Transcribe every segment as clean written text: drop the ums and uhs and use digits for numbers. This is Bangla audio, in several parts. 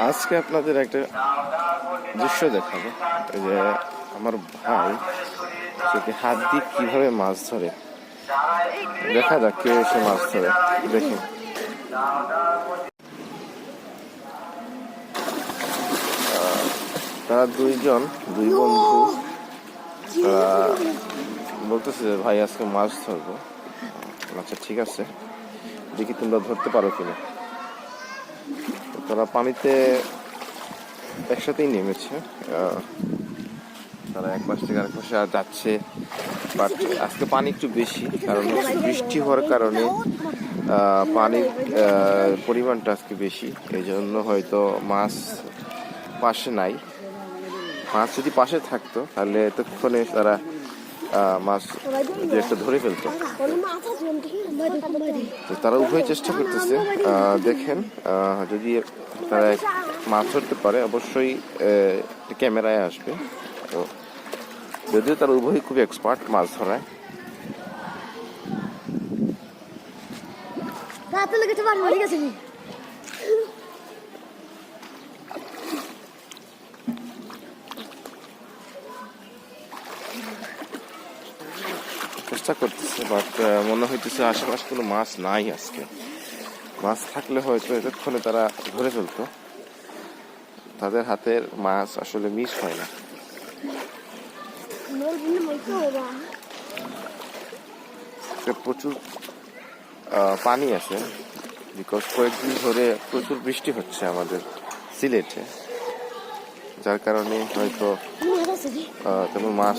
আজকে আপনাদের একটা দৃশ্য দেখাবো। এই যে আমার ভাই সেকে হাত দিয়ে কিভাবে মাছ ধরে, দেখা যাক কে এসে মাছ ধরে। দেখুন, তারা দুই বন্ধু। তারা বলতেছে যে ভাই আজকে মাছ ধরবো। আচ্ছা ঠিক আছে, দেখি তোমরা ধরতে পারো কিনা। তারা পানিতে একসাথেই নেমেছে। তারা এক পাশ থেকে আরেক পাশে যাচ্ছে, বাট আজকে পানি একটু বেশি, কারণ হচ্ছে বৃষ্টি হওয়ার কারণে পানির পরিমাণটা আজকে বেশি। এই জন্য হয়তো মাছ পাশে নাই। মাছ যদি পাশে থাকতো তাহলে এতক্ষণে তারা মাছ দু একটা ধরে ফেলতো। তারা উভয় চেষ্টা করতেছে। দেখেন, যদি তারা মাছ ধরতে পারে অবশ্যই ক্যামেরায় আসবে। তো যদিও তারা উভয়ই খুব এক্সপার্ট মাছ ধরায়। চেষ্টা করতেছে, বাট মনে হইতেছে আশেপাশে কোনো মাছ নাই আজকে। মাছ থাকলে হয়তো এতক্ষণে তারা ধরে ফেলতো। তাদের হাতের মাছ আসলে মিস হয় না। প্রচুর পানি আছে, বিকজ কয়েকদিন ধরে প্রচুর বৃষ্টি হচ্ছে আমাদের সিলেটে, যার কারণে হয়তো তেমন মাছ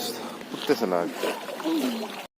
উঠতেছে না আর কি।